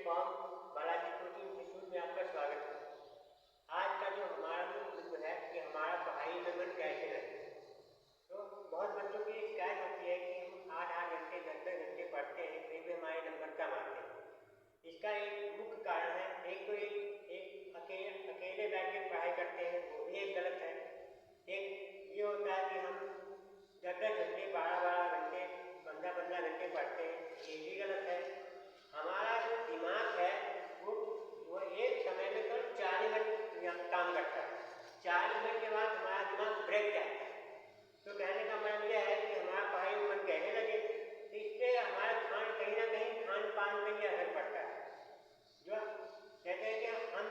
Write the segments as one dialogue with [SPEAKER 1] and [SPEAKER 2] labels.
[SPEAKER 1] Platform Balaji coaching institute में आपका स्वागत है। आज का जो हमारा जो है कि हमारा पढ़ाई में मन कैसे लगे। तो बहुत बच्चों की शिकायत होती है कि हम 8-8 घंटे 10-10 घंटे पढ़ते हैं, फिर भी हमारे नंबर कम आते हैं। इसका एक मुख्य कारण है, एक तो एक अकेले बैठ के पढ़ाई करते हैं, वो भी एक गलत है। एक ये होता है कि हम 10-10 घंटे 12-12 घंटे 15-15 घंटे पढ़ते हैं, ये भी गलत है। हमारा जो दिमाग है वो एक समय में करीब 40 मिनट काम करता है। 40 मिनट के बाद हमारा दिमाग ब्रेक जाता है। तो कहने का मतलब यह है कि हमारा पढ़ाई में मन कहने लगे, तो इससे हमारा कहीं ना कहीं खान पान पर ही असर पड़ता है। जो कहते हैं कि हम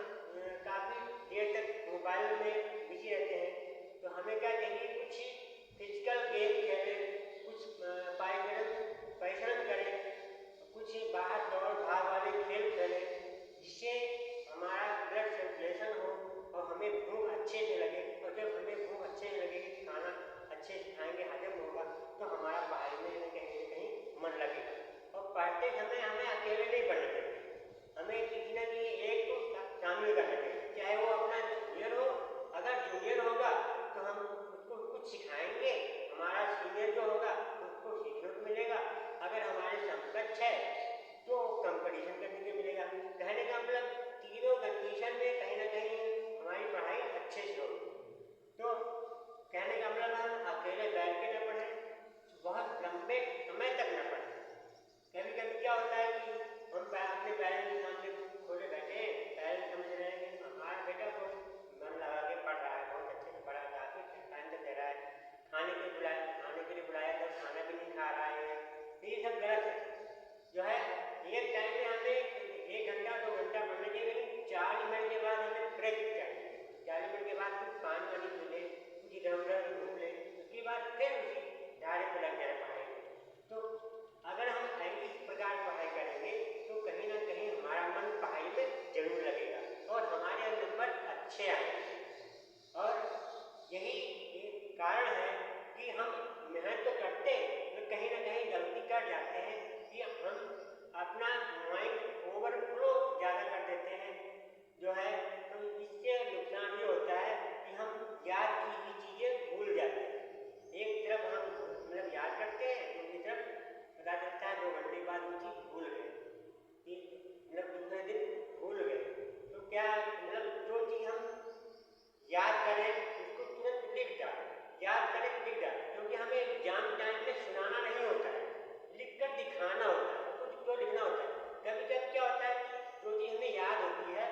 [SPEAKER 1] काफ़ी देर तक मोबाइल में बिजी रहते हैं, तो हमें क्या चाहिए, कुछ फिजिकल गेम खेलें, कुछ परिश्रम करें, कुछ बाहर दौड़ भाग वाले खेल खेलें, जिससे हमारा ब्लड सर्कुलेशन हो और हमें भूख अच्छे से लगे। और जब हमें भूख अच्छे से लगेगी, खाना अच्छे से खाएंगे, हजम होगा, तो हमारा पढ़ाई में कहीं ना कहीं मन लगेगा। और पढ़ते समय हमें अकेले नहीं पढ़ना चाहिए, हमें किसी न किसी एक को शामिल करना चाहिए, चाहे वो अपना जूनियर हो। अगर जूनियर होगा तो हम उसको कुछ सिखाएंगे, हमारा सीनियर जो होगा उसको सीखने को मिलेगा। अगर हमारे समकक्ष है तो कंपटीशन करने को मिलेगा। कहने का मतलब तीनों कंडीशन में कहीं ना कहीं हमारी पढ़ाई अच्छे से होगी। तो कहने का मतलब हम अकेले बैठ के न पढ़ें, बहुत लंबे समय तक न पढ़ें। कभी कभी क्या होता है कि हम अपने पेरेंट्स के सामने खोले बैठे हैं, पेरेंट्स समझ रहे हैं कि हमारा बेटा बहुत मन लगा के पढ़ रहा है, बहुत अच्छे से पढ़ा, काफ़ी टाइम तक दे रहा है, खाने के लिए बुलाया तो खाना भी नहीं खा रहा है। तो ये सब गलत है। जो है एक टाइम में हमें 1 घंटा 2 घंटा पढ़ने के, लेकिन 40 मिनट के बाद हमें ब्रेक चाहिए। 40 मिनट के बाद कुछ पानी वानी पी ले, कुछ इधर उधर घूम ले, उसके बाद फिर उसी धारे पर लग जाए पढ़ाई में। तो अगर हम इस प्रकार पढ़ाई करेंगे तो कहीं ना कहीं हमारा मन पढ़ाई में जरूर लगेगा और हमारे नंबर अच्छे आएंगे। और यही एक कारण है कि हम मेहनत तो करते हैं, तो कहीं ना कहीं गलती कर जाते हैं कि हम अपना माइंड ओवरफ्लो ज़्यादा कर देते हैं। जो है तो इससे नुकसान ये होता है कि हम याद की हुई चीज़ें भूल जाते हैं। एक तरफ हम मतलब याद करते हैं, दूसरी तरफ पता चलता है 2 घंटे बाद वो चीज़ भूल गए, मतलब दूसरे दिन भूल गए। तो क्या मतलब जो चीज़ हम याद करें उसको तुरंत लिख डालें, याद करें लिख डालें, क्योंकि हमें एग्जाम टाइम में सुनाना नहीं होता है, लिख कर दिखाना होता है, कुछ तो लिखना होता है। कभी कभी क्या होता है कि जो चीज़ हमें याद होती है,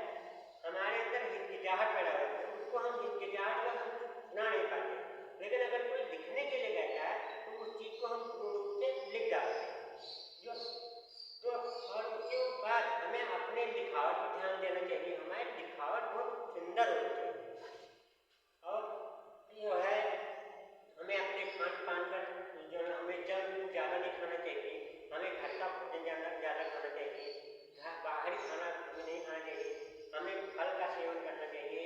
[SPEAKER 1] हमारे अंदर हिचकिचाहट पैदा होती है, उसको हम हिचकिचाहट को हम सुना नहीं पाते। लेकिन अगर कोई लिखने के लिए कहता है तो उस चीज़ को हम पूर्ण रूप से लिख डालते हैं। तो और उसके बाद हमें अपने लिखावट पर ध्यान देना चाहिए, हमारी लिखावट बहुत सुंदर होनी चाहिए। और जो है हमें अपने खान पान पर जो है हमें जंक फूड ज़्यादा नहीं खाना चाहिए, हमें घर का भोजन ज़्यादा खाना चाहिए, बाहरी खाना हमें नहीं खाना चाहिए, हमें फल का सेवन करना चाहिए।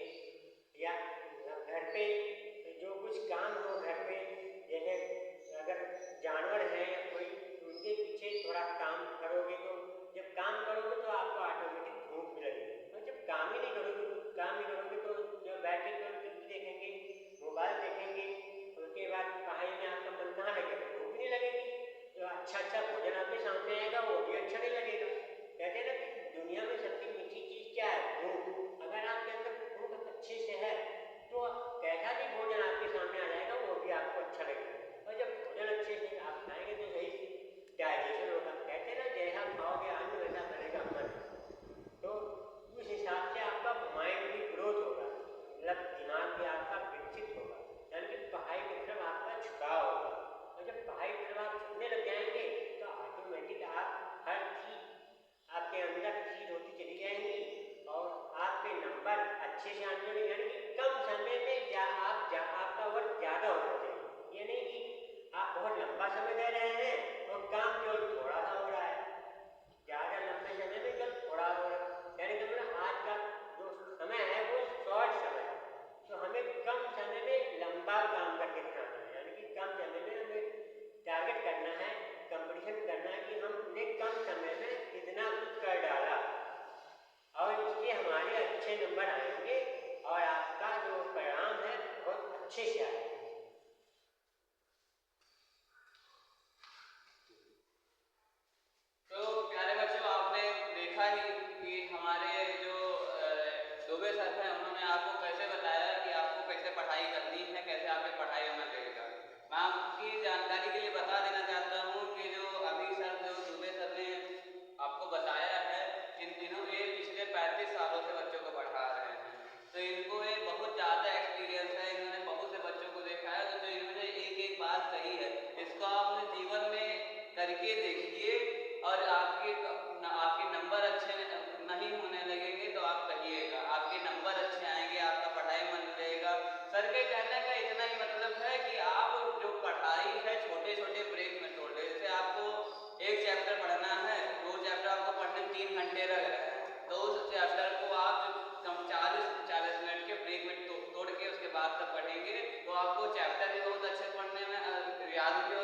[SPEAKER 1] या घर पे जो कुछ काम हो घर पे, जैसे अगर जानवर हैं या कोई, उनके पीछे थोड़ा काम करोगे तो जब काम करोगे तो आपको ऑटोमेटिक भूख भी लगेगी। और जब काम ही नहीं करोगे तो जब बैठ के केवल टीवी देखेंगे, मोबाइल देखेंगे, उसके बाद पढ़ाई में आपका मन कहाँ लगेगा, भूख नहीं लगेगी। जो अच्छा भोजन आपके सामने आएगा वो भी अच्छा नहीं लगेगा। कहते हैं ना कि दुनिया में सबसे मीठी चीज़ क्या है, भूख। अगर आपके अंदर भूख अच्छे से है तो कैसा भी भोजन आपके सामने आ जाएगा वो भी आपको अच्छा लगेगा। और जब भोजन अच्छे से आप खाएंगे तो सही डाइजेशन होगा। कहते हैं ना, जैसा खाओगे अन्न वैसा बनेगा मन। तो उस हिसाब से आपका माइंड भी ग्रोथ होगा, मतलब दिमाग भी आपका विकसित होगा, यानी कि पढ़ाई की तरफ आपका झुकाव होगा। और जब पढ़ाई की तरफ आप झुकने लग जाएंगे तो ऑटोमेटिक आप हर चीज़ आपके अंदर चीज होती चली जाएंगी और आपके नंबर अच्छे से आने लगे। यानी कि कम समय में आपका वर्क ज़्यादा होना चाहिए। ये नहीं कि आप बहुत लंबा समय दे रहे हैं और काम केवल थोड़ा सा हो रहा है, ज़्यादा लंबे समय में केवल थोड़ा हो रहा है। यानी कि मतलब आज का जो समय है वो शॉर्ट समय है, तो हमें कम समय में लंबा काम करके दिखाना है। यानी कि कम समय में हमें टारगेट करना है, कंपटीशन करना है कि हमने कम समय में कितना कुछ कर डाला।
[SPEAKER 2] घंटे लग रहा है, तो उस चैप्टर को आप कम 40 मिनट के ब्रेक में तोड़ के उसके बाद तब पढ़ेंगे तो आपको चैप्टर भी बहुत अच्छे पढ़ने में याद भी